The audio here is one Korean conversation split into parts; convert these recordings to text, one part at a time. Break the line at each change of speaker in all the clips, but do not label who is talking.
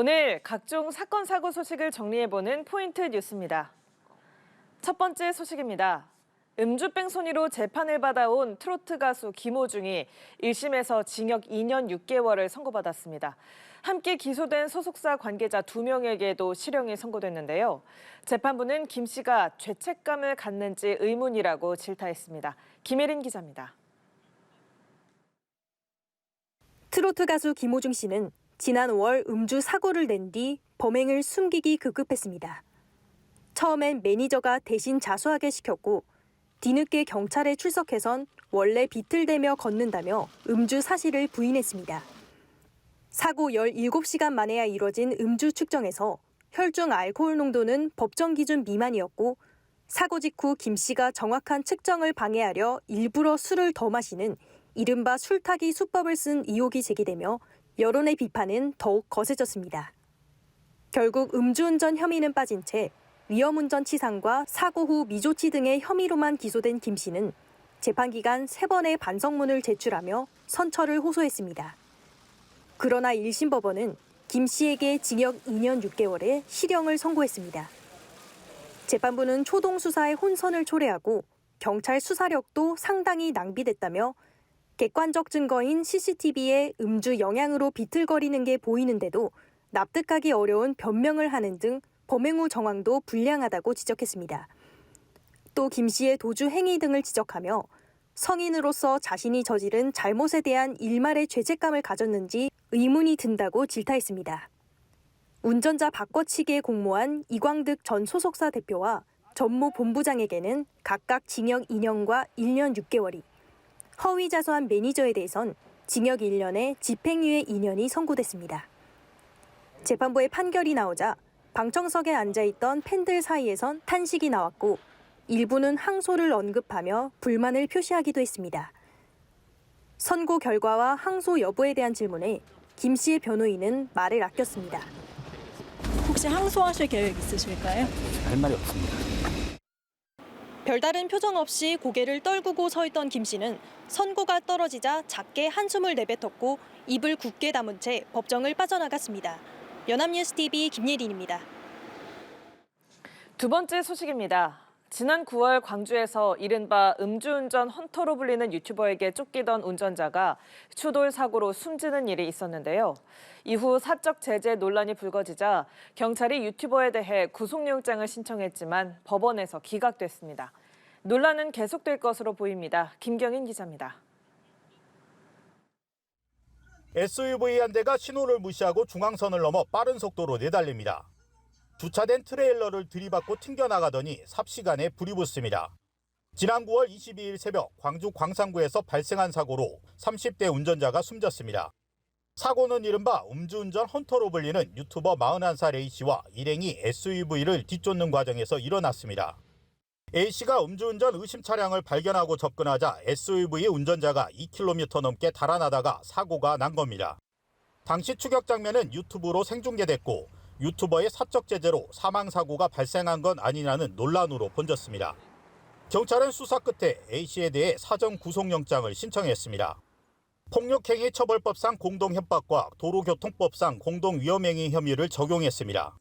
오늘 각종 사건, 사고 소식을 정리해보는 포인트 뉴스입니다. 첫 번째 소식입니다. 음주뺑소니로 재판을 받아온 트로트 가수 김호중이 1심에서 징역 2년 6개월을 선고받았습니다. 함께 기소된 소속사 관계자 2명에게도 실형이 선고됐는데요. 재판부는 김 씨가 죄책감을 갖는지 의문이라고 질타했습니다. 김혜린 기자입니다.
트로트 가수 김호중 씨는 지난 5월 음주 사고를 낸 뒤 범행을 숨기기 급급했습니다. 처음엔 매니저가 대신 자수하게 시켰고 뒤늦게 경찰에 출석해선 원래 비틀대며 걷는다며 음주 사실을 부인했습니다. 사고 17시간 만에야 이뤄진 음주 측정에서 혈중 알코올 농도는 법정 기준 미만이었고 사고 직후 김 씨가 정확한 측정을 방해하려 일부러 술을 더 마시는 이른바 술타기 수법을 쓴 의혹이 제기되며 여론의 비판은 더욱 거세졌습니다. 결국 음주운전 혐의는 빠진 채 위험운전 치상과 사고 후 미조치 등의 혐의로만 기소된 김 씨는 재판 기간 3번의 반성문을 제출하며 선처를 호소했습니다. 그러나 1심 법원은 김 씨에게 징역 2년 6개월의 실형을 선고했습니다. 재판부는 초동 수사의 혼선을 초래하고 경찰 수사력도 상당히 낭비됐다며 객관적 증거인 CCTV에 음주 영향으로 비틀거리는 게 보이는데도 납득하기 어려운 변명을 하는 등 범행 후 정황도 불량하다고 지적했습니다. 또 김 씨의 도주 행위 등을 지적하며 성인으로서 자신이 저지른 잘못에 대한 일말의 죄책감을 가졌는지 의문이 든다고 질타했습니다. 운전자 바꿔치기에 공모한 이광득 전 소속사 대표와 전무 본부장에게는 각각 징역 2년과 1년 6개월이, 허위 자수한 매니저에 대해선 징역 1년에 집행유예 2년이 선고됐습니다. 재판부의 판결이 나오자 방청석에 앉아있던 팬들 사이에선 탄식이 나왔고 일부는 항소를 언급하며 불만을 표시하기도 했습니다. 선고 결과와 항소 여부에 대한 질문에 김 씨의 변호인은 말을 아꼈습니다.
혹시 항소하실 계획 있으실까요?
할 말이 없습니다.
별다른 표정 없이 고개를 떨구고 서 있던 김 씨는 선고가 떨어지자 작게 한숨을 내뱉었고 입을 굳게 다문 채 법정을 빠져나갔습니다. 연합뉴스TV 김예린입니다.
두 번째 소식입니다. 지난 9월 광주에서 이른바 음주운전 헌터로 불리는 유튜버에게 쫓기던 운전자가 추돌 사고로 숨지는 일이 있었는데요. 이후 사적 제재 논란이 불거지자 경찰이 유튜버에 대해 구속영장을 신청했지만 법원에서 기각됐습니다. 논란은 계속될 것으로 보입니다. 김경인 기자입니다.
SUV 한 대가 신호를 무시하고 중앙선을 넘어 빠른 속도로 내달립니다. 주차된 트레일러를 들이받고 튕겨나가더니 삽시간에 불이 붙습니다. 지난 9월 22일 새벽 광주 광산구에서 발생한 사고로 30대 운전자가 숨졌습니다. 사고는 이른바 음주운전 헌터로 불리는 유튜버 41살 A씨와 일행이 SUV를 뒤쫓는 과정에서 일어났습니다. A씨가 음주운전 의심 차량을 발견하고 접근하자 SUV 운전자가 2km 넘게 달아나다가 사고가 난 겁니다. 당시 추격 장면은 유튜브로 생중계됐고 유튜버의 사적 제재로 사망사고가 발생한 건 아니냐는 논란으로 번졌습니다. 경찰은 수사 끝에 A씨에 대해 사전 구속영장을 신청했습니다. 폭력행위 처벌법상 공동협박과 도로교통법상 공동위험행위 혐의를 적용했습니다.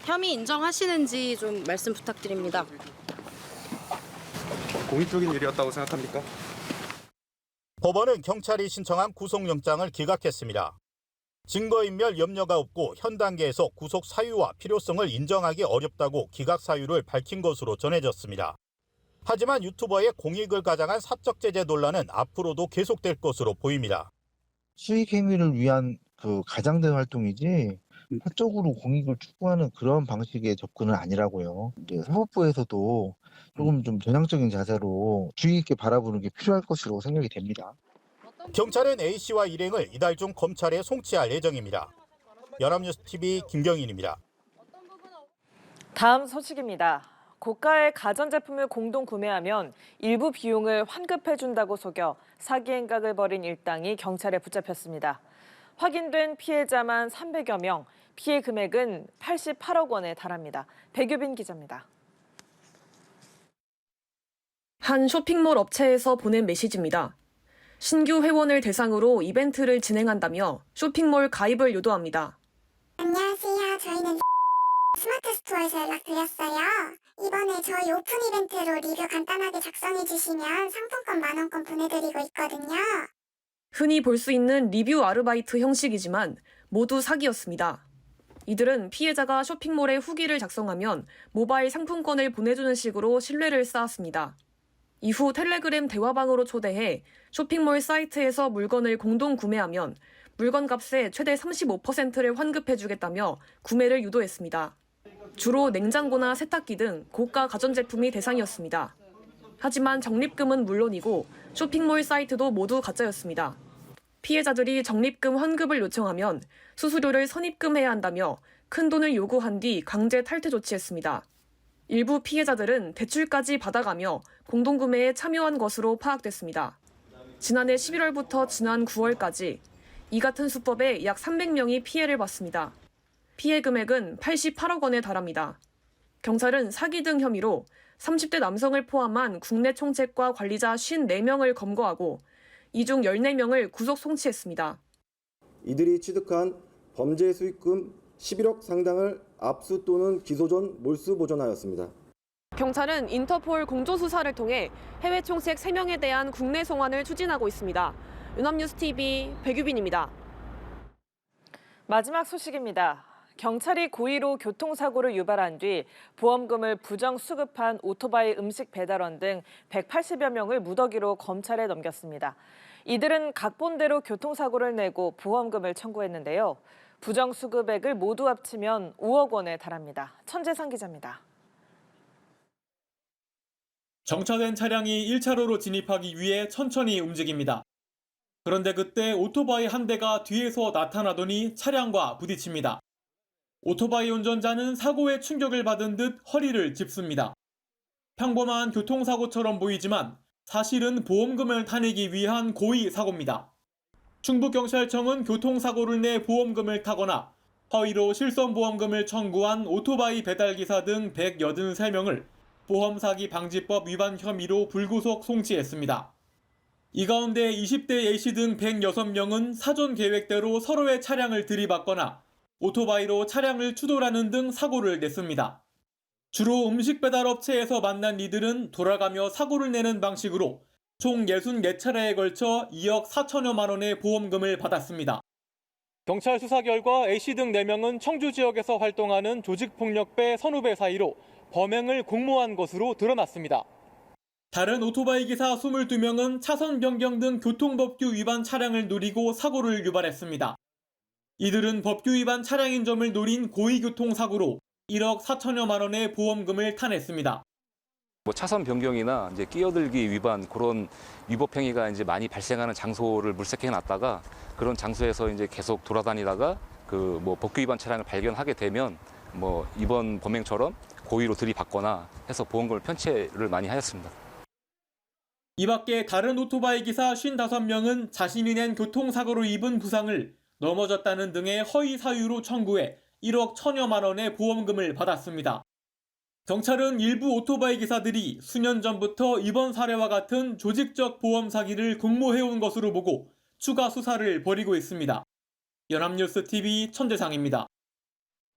혐의 인정하시는지 좀 말씀 부탁드립니다.
공익적인 일이었다고 생각합니까?
법원은 경찰이 신청한 구속영장을 기각했습니다. 증거인멸 염려가 없고 현 단계에서 구속 사유와 필요성을 인정하기 어렵다고 기각 사유를 밝힌 것으로 전해졌습니다. 하지만 유튜버의 공익을 가장한 사적 제재 논란은 앞으로도 계속될 것으로 보입니다.
수익 행위를 위한 가장된 활동이지 사적으로 공익을 추구하는 그런 방식의 접근은 아니라고요. 이제 사법부에서도 조금 좀 전향적인 자세로 주의 있게 바라보는 게 필요할 것이라고 생각이 됩니다.
경찰은 A씨와 일행을 이달 중 검찰에 송치할 예정입니다. 연합뉴스TV 김경인입니다.
다음 소식입니다. 고가의 가전제품을 공동 구매하면 일부 비용을 환급해준다고 속여 사기 행각을 벌인 일당이 경찰에 붙잡혔습니다. 확인된 피해자만 300여 명, 피해 금액은 88억 원에 달합니다. 백유빈 기자입니다.
한 쇼핑몰 업체에서 보낸 메시지입니다. 신규 회원을 대상으로 이벤트를 진행한다며 쇼핑몰 가입을 유도합니다.
안녕,
저희는 스마트 스토어에서 연락드렸어요. 이번에 저희 오픈 이벤트로 리뷰 간단하게 작성해 주시면 상품권 10,000원권 보내드리고 있거든요.
흔히 볼 수 있는 리뷰 아르바이트 형식이지만 모두 사기였습니다. 이들은 피해자가 쇼핑몰에 후기를 작성하면 모바일 상품권을 보내주는 식으로 신뢰를 쌓았습니다. 이후 텔레그램 대화방으로 초대해 쇼핑몰 사이트에서 물건을 공동 구매하면 물건 값의 최대 35%를 환급해주겠다며 구매를 유도했습니다. 주로 냉장고나 세탁기 등 고가 가전제품이 대상이었습니다. 하지만 적립금은 물론이고 쇼핑몰 사이트도 모두 가짜였습니다. 피해자들이 적립금 환급을 요청하면 수수료를 선입금해야 한다며 큰 돈을 요구한 뒤 강제 탈퇴 조치했습니다. 일부 피해자들은 대출까지 받아가며 공동구매에 참여한 것으로 파악됐습니다. 지난해 11월부터 지난 9월까지 이 같은 수법에 약 300명이 피해를 봤습니다. 피해 금액은 88억 원에 달합니다. 경찰은 사기 등 혐의로 30대 남성을 포함한 국내 총책과 관리자 54명을 검거하고 이 중 14명을 구속 송치했습니다.
이들이 취득한 범죄 수익금 11억 상당을 압수 또는 기소 전 몰수 보존하였습니다.
경찰은 인터폴 공조수사를 통해 해외 총책 3명에 대한 국내 송환을 추진하고 있습니다. 연합뉴스TV 백유빈입니다.
마지막 소식입니다. 경찰이 고의로 교통사고를 유발한 뒤 보험금을 부정 수급한 오토바이 음식 배달원 등 180여 명을 무더기로 검찰에 넘겼습니다. 이들은 각본대로 교통사고를 내고 보험금을 청구했는데요. 부정 수급액을 모두 합치면 5억 원에 달합니다. 천재상 기자입니다.
정차된 차량이 1차로로 진입하기 위해 천천히 움직입니다. 그런데 그때 오토바이 한 대가 뒤에서 나타나더니 차량과 부딪힙니다. 오토바이 운전자는 사고에 충격을 받은 듯 허리를 짚습니다. 평범한 교통사고처럼 보이지만 사실은 보험금을 타내기 위한 고의 사고입니다. 충북경찰청은 교통사고를 내 보험금을 타거나 허위로 실손보험금을 청구한 오토바이 배달기사 등 183명을 보험사기 방지법 위반 혐의로 불구속 송치했습니다. 이 가운데 20대 A씨 등 106명은 사전 계획대로 서로의 차량을 들이받거나 오토바이로 차량을 추돌하는 등 사고를 냈습니다. 주로 음식 배달 업체에서 만난 이들은 돌아가며 사고를 내는 방식으로 총 64차례에 걸쳐 2억 4천여만 원의 보험금을 받았습니다. 경찰 수사 결과 A씨 등 4명은 청주 지역에서 활동하는 조직폭력배 선후배 사이로 범행을 공모한 것으로 드러났습니다. 다른 오토바이 기사 22명은 차선 변경 등 교통법규 위반 차량을 노리고 사고를 유발했습니다. 이들은 법규 위반 차량인 점을 노린 고의교통사고로 1억 4천여만 원의 보험금을 타냈습니다.
차선 변경이나 이제 끼어들기 위반 그런 위법 행위가 이제 많이 발생하는 장소를 물색해 놨다가 그런 장소에서 이제 계속 돌아다니다가 법규 위반 차량을 발견하게 되면 이번 범행처럼 고의로 들이받거나 해서 보험금을 편취를 많이 하였습니다.
이 밖에 다른 오토바이 기사 55명은 자신이 낸 교통사고로 입은 부상을 넘어졌다는 등의 허위 사유로 청구해 1억 1천여만 원의 보험금을 받았습니다. 경찰은 일부 오토바이 기사들이 수년 전부터 이번 사례와 같은 조직적 보험 사기를 공모해온 것으로 보고 추가 수사를 벌이고 있습니다. 연합뉴스TV 천재상입니다.